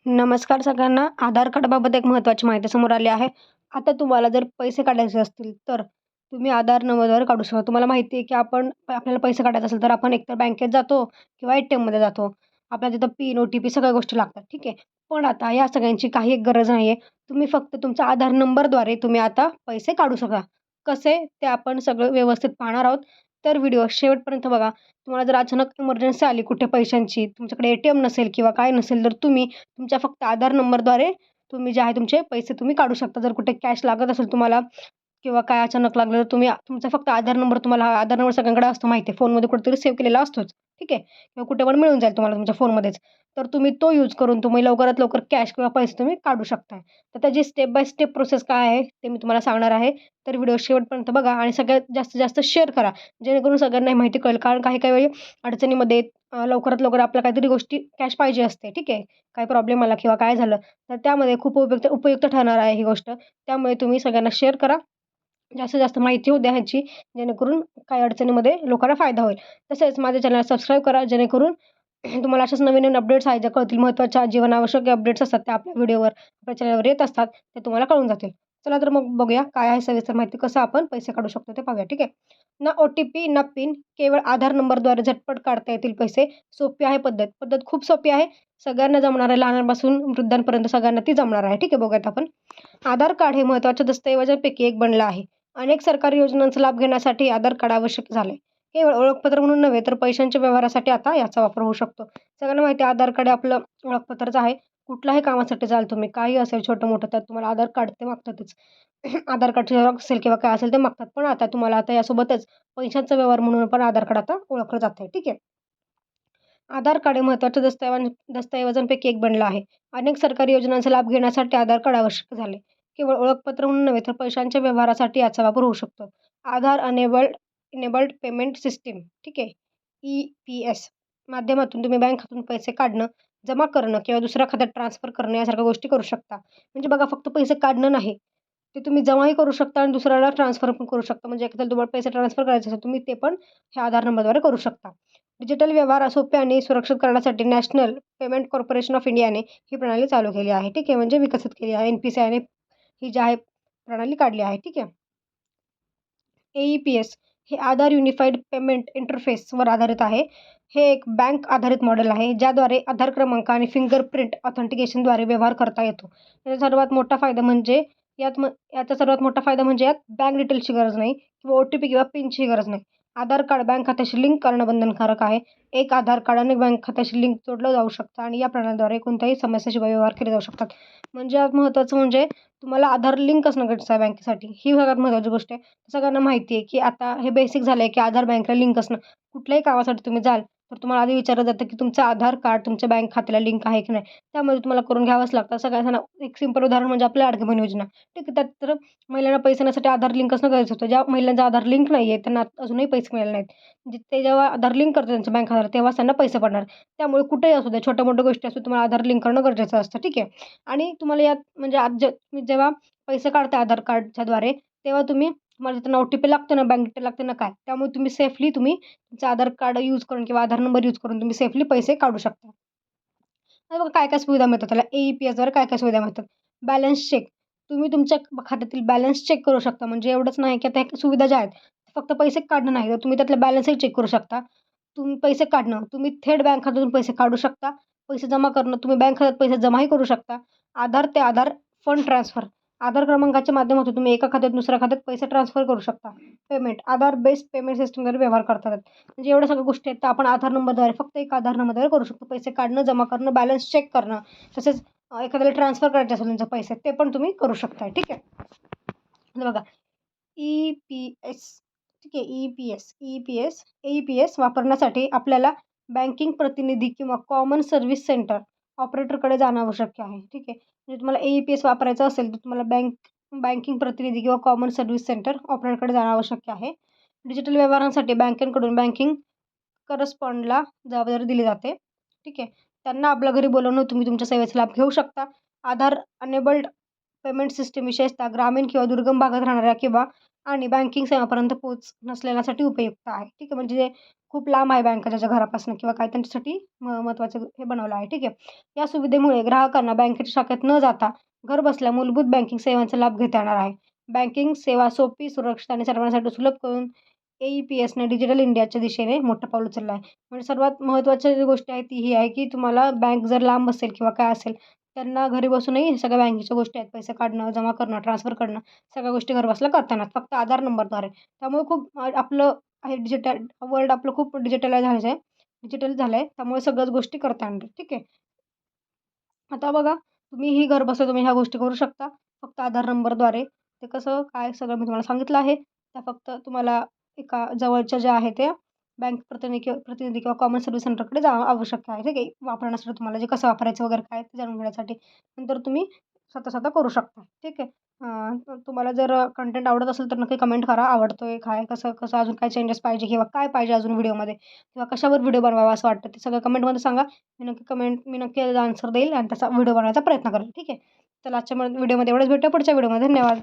नमस्कार सगळ्यांना. आधार कार्डबाबत एक महत्त्वाची माहिती समोर आली आहे. आता तुम्हाला जर पैसे काढायचे असतील, तर तुम्ही आधार नंबरद्वारे काढू शकता. तुम्हाला माहिती आहे, की आपल्याला पैसे काढायचे असेल, तर आपण एकतर बँकेत जातो किंवा ATMमध्ये जातो. आपल्याला तिथं पिन, OTP सगळ्या गोष्टी लागतात, ठीक आहे. पण आता या सगळ्यांची काही एक गरज नाही आहे. तुम्ही फक्त तुमच्या आधार नंबरद्वारे तुम्ही आता पैसे काढू शकता. कसे? ते आपण सगळं व्यवस्थित पाहणार आहोत. तर व्हिडिओ शेवटपर्यंत बघा. तुम्हाला जर अचानक इमर्जन्सी आली कुठे पैशांची, तुमच्याकडे ATM नसेल किंवा काय नसेल, तर तुम्ही तुमच्या फक्त आधार नंबरद्वारे तुम्ही जे आहे तुमचे पैसे तुम्ही काढू शकता. जर कुठे कॅश लागत असेल तुम्हाला किंवा काय अचानक लागलं, तर तुम्ही तुमचा फक्त आधार नंबर तुम्हाला आधार नंबर सगळ्यांकडे असतो माहिती आहे. फोनमध्ये कुठेतरी सेव्ह केलेला असतोच. ठीक आहे. किंवा कुठे पण मिळून जाईल तुम्हाला तुमच्या फोनमध्येच. तर तुम्ही तो यूज करून तुम्ही लवकरात लवकर कॅश किंवा पैसे तुम्ही काढू शकताय. तर त्याची स्टेप बाय स्टेप प्रोसेस काय आहे ते मी तुम्हाला सांगणार आहे. तर व्हिडिओ शेवटपर्यंत बघा आणि सगळ्यात जास्तीत जास्त शेअर करा. जेणेकरून सगळ्यांना ही माहिती कळेल. कारण काही काही वेळी अडचणीमध्ये लवकरात लवकर आपल्याला काहीतरी गोष्टी कॅश पाहिजे असते. ठीक आहे. काही प्रॉब्लेम आला किंवा काय झालं, तर त्यामध्ये खूप उपयुक्त उपयुक्त ठरणार आहे ही गोष्ट. त्यामुळे तुम्ही सगळ्यांना शेअर करा. जास्तीत जास्त माहिती होऊ द्या ह्याची, जेणेकरून काही अडचणीमध्ये लोकांना फायदा होईल. तसेच माझ्या चॅनलला सबस्क्राईब करा, जेणेकरून तुम्हाला अशाच नवीन-नवीन अपडेट्स आहेत ज्या कळतील. महत्त्वाच्या जीवनावश्यक अपडेट्स असतात त्या आपल्या व्हिडिओवर, आपल्या चॅनलवर येत असतात. ते तुम्हाला कळून जातील. चला तर मग बघूया काय आहे सविस्तर माहिती, कसं आपण पैसे काढू शकतो ते पाहूया. ठीक आहे. ना OTP ना पिन, केवळ आधार नंबरद्वारे झटपट काढता येतील पैसे. सोपी आहे पद्धत. पद्धत खूप सोपी आहे. सगळ्यांना जमणार आहे. लहानांपासून वृद्धांपर्यंत सगळ्यांना ती जमणार आहे. ठीक आहे. बघूयात आपण. आधार कार्ड हे महत्त्वाच्या दस्तऐवजांपैकी एक बनलं आहे. अनेक सरकारी योजनांचा लाभ घेण्यासाठी आधार कार्ड आवश्यक झाले. केवळ ओळखपत्र म्हणून नव्हे, तर पैशांच्या व्यवहारासाठी आता याचा वापर होऊ शकतो. सगळ्यांना माहिती आहे आधार कार्ड हे आपलं ओळखपत्रच आहे. कुठल्याही कामासाठी जाल तुम्ही, काही असेल छोटं-मोठं, त्यात तुम्हाला आधार कार्ड ते मागतातच. आधार कार्डची झेरॉक्स असेल किंवा काय असेल ते मागतात. पण आता तुम्हाला आता यासोबतच पैशांचा व्यवहार म्हणून पण आधार कार्ड आता ओळखलं जातंय. ठीक आहे. आधार कार्ड हे महत्त्वाच्या दस्तऐवजांपैकी एक बनलं आहे. अनेक सरकारी योजनांचा लाभ घेण्यासाठी आधार कार्ड आवश्यक झाले. केवळ ओळखपत्र म्हणून नव्हे, तर पैशांच्या व्यवहारासाठी याचा वापर होऊ शकतो. आधार इनेबल्ड पेमेंट सिस्टीम, ठीक आहे. EPS माध्यमातून तुम्ही बँक खात्यातून पैसे काढणं, जमा करणं किंवा दुसऱ्या खात्यात ट्रान्सफर करणं यासारख्या गोष्टी करू शकता. म्हणजे बघा फक्त पैसे काढणं नाही, ते तुम्ही जमाही करू शकता आणि दुसऱ्याला ट्रान्सफर पण करू शकता. म्हणजे एखाद्याला तुम्हाला पैसे ट्रान्सफर करायचे असेल, तुम्ही ते पण ह्या आधार नंबरद्वारे करू शकता. डिजिटल व्यवहार सोपे आणि सुरक्षित करण्यासाठी नॅशनल पेमेंट कॉर्पोरेशन ऑफ इंडियाने ही प्रणाली चालू केली आहे. ठीक आहे. म्हणजे विकसित केली आहे. NPCIने ही जी आहे प्रणाली काढली आहे. ठीक आहे. AEPS हे आधार युनिफाईड पेमेंट इंटरफेसवर आधारित आहे. हे एक बँक आधारित मॉडेल आहे, ज्याद्वारे आधार क्रमांक आणि फिंगरप्रिंट ऑथेंटिकेशनद्वारे व्यवहार करता येतो. याचा सर्वात मोठा फायदा म्हणजे याचा सर्वात मोठा फायदा म्हणजे यात बँक डिटेल्सची गरज नाही किंवा OTP किंवा पिनची गरज नाही. आधार कार्ड बँक खात्याशी लिंक करणं बंधनकारक आहे. एक आधार कार्ड अनेक बँक खात्याशी लिंक जोडलं जाऊ शकतं आणि या प्रणालीद्वारे कोणत्याही समस्याशिवाय व्यवहार केले जाऊ शकतात. म्हणजे यात महत्त्वाचं म्हणजे तुम्हाला आधार लिंक असणं गरजेचं आहे बँकेसाठी. ही सगळ्यात महत्त्वाची गोष्ट आहे. सगळ्यांना माहिती आहे, की आता हे बेसिक झालं आहे, की आधार बँकला लिंक असणं. कुठल्याही कामासाठी तुम्ही जाल, तर तुम्हाला आधी विचारलं जातं, की तुमचं आधार कार्ड तुमच्या बँक खात्याला लिंक आहे की नाही. त्यामध्ये तुम्हाला करून घ्यावंच लागतं. सगळ्यांना एक सिंपल उदाहरण म्हणजे आपल्या लाडकी बहीण योजना. ठीक आहे. त्यात तर महिलांना पैसे देण्यासाठी आधार लिंक असणं गरजेचं होतं. ज्या महिलांचा आधार लिंक नाही आहे, त्यांना अजूनही पैसे मिळाले नाहीत. म्हणजे ते जेव्हा आधार लिंक करतात त्यांच्या बँक खात्याला, तेव्हाच त्यांना पैसे पडणार. त्यामुळे कुठेही असू द्या, छोट्या-मोठ्या गोष्टी असू तुम्हाला आधार लिंक करणं गरजेचं असतं. ठीक आहे. आणि तुम्हाला यात म्हणजे आज तुम्ही जेव्हा पैसे काढता आधार कार्डच्याद्वारे, तेव्हा तुम्हाला त्यांना OTP लागतो ना, बँक डिटेल लागते ना काय, त्यामुळे तुम्ही सेफली तुमचं आधार कार्ड यूज करून किंवा आधार नंबर यूज करून तुम्ही सेफली पैसे काढू शकता. आता बघा काय-काय सुविधा मिळतात त्याला. AEPSद्वारे काय-काय सुविधा मिळतात. Balance check. तुम्ही तुमच्या खात्यातील बॅलन्स चेक करू शकता. म्हणजे एवढंच नाही की आता ह्या सुविधा ज्या आहेत, फक्त पैसे काढणं नाही, तर तुम्ही त्यातला बॅलन्सही चेक करू शकता. तुम्ही पैसे काढणं, तुम्ही थेट बँक खात्यातून पैसे काढू शकता. पैसे जमा करणं, तुम्ही बँक खात्यात पैसे जमाही करू शकता. आधार ते आधार फंड ट्रान्सफर. आधार क्रमांकाच्या माध्यमातून तुम्ही एका खात्यात दुसऱ्या खात्यात पैसे ट्रान्सफर करू शकता. पेमेंट. आधार बेस्ड पेमेंट सिस्टमद्वारे व्यवहार करता येतात. म्हणजे एवढ्या सगळ्या गोष्टी आहेत, तर आपण आधार नंबरद्वारे फक्त एक आधार नंबरद्वारे करू शकतो. पैसे काढणं, जमा करणं, बॅलन्स चेक करणं, तसेच एखाद्याला ट्रान्सफर करायचे असेल तुमचे पैसे, ते पण तुम्ही करू शकताय. ठीक आहे. आता बघा EPS ठीक आहे. EPS वापरण्यासाठी आपल्याला बँकिंग प्रतिनिधी किंवा कॉमन सर्व्हिस सेंटर ऑपरेटरकडे जाणं आवश्यक आहे. ठीक आहे. म्हणजे तुम्हाला AEPS वापरायचं असेल, तर तुम्हाला बँकिंग प्रतिनिधी किंवा कॉमन सर्व्हिस सेंटर ऑपरेटरकडे जाणं आवश्यक आहे. डिजिटल व्यवहारांसाठी बँकेकडून बँकिंग करस्पॉन्डला जबाबदारी दिली जाते. ठीक आहे. त्यांना आपल्या घरी बोलावून तुम्ही तुमच्या सेवेचा लाभ घेऊ शकता. आधार अनेबल्ड पेमेंट सिस्टम विशेषतः ग्रामीण किंवा दुर्गम भागात राहणाऱ्या किंवा आणि बँकिंग सेवापर्यंत पोहोच नसलेल्यांसाठी उपयुक्त आहे. ठीक आहे. म्हणजे जे खूप लांब आहे बँका ज्याच्या घरापासून किंवा काय त्यांच्यासाठी महत्त्वाचं हे बनवलं आहे. ठीक आहे. या सुविधेमुळे ग्राहकांना बँकेच्या शाखेत न जाता घरबसल्या मूलभूत बँकिंग सेवांचा लाभ घेता येणार आहे. बँकिंग सेवा सोपी, सुरक्षित आणि सर्वांसाठी सुलभ करून AEPSने डिजिटल इंडियाच्या दिशेने मोठं पाऊल उचललं आहे. म्हणजे सर्वात महत्त्वाची जी गोष्ट आहे ती ही आहे, की तुम्हाला बँक जर लांब असेल किंवा काय असेल, त्यांना घरी बसूनही हे सगळ्या बँकेच्या गोष्टी आहेत. पैसे काढणं, जमा करणं, ट्रान्सफर करणं, सगळ्या गोष्टी घरबसल्या करता येणार. फक्त आधार नंबरद्वारे. त्यामुळे खूप आपलं हे डिजिटल वर्ल्ड आपलं खूप डिजिटलाइज झालं आहे. डिजिटल झालं आहे. त्यामुळे सगळ्याच गोष्टी करता येणार. ठीक आहे. आता बघा, तुम्हीही घर बसल्या तुम्ही ह्या गोष्टी करू शकता. फक्त आधार नंबरद्वारे. ते कसं काय सगळं मी तुम्हाला सांगितलं आहे. त्या फक्त तुम्हाला एका जवळच्या ज्या आहेत त्या बँक प्रतिनिधी किंवा कॉमन सर्व्हिस सेंटरकडे जाणं आवश्यक आहे. ठीक आहे. वापरण्यासाठी तुम्हाला जे कसं वापरायचं वगैरे काय ते जाणून घेण्यासाठी. नंतर तुम्ही स्वतः करू शकता. ठीक आहे. तुम्हाला जर कंटेंट आवडत असेल तर नक्की कमेंट करा. आवडतोय काय? कसं कसं अजून काय चेंजेस पाहिजे किंवा काय पाहिजे अजून व्हिडिओमध्ये किंवा कशावर व्हिडिओ बनवावा असं वाटतं ते सगळं कमेंटमध्ये सांगा. मी नक्की आन्सर देईल आणि त्याचा व्हिडिओ बनवायचा प्रयत्न करेल. ठीक आहे. चला आजच्या व्हिडिओमध्ये एवढंच भेटूया पुढच्या व्हिडिओमध्ये. धन्यवाद.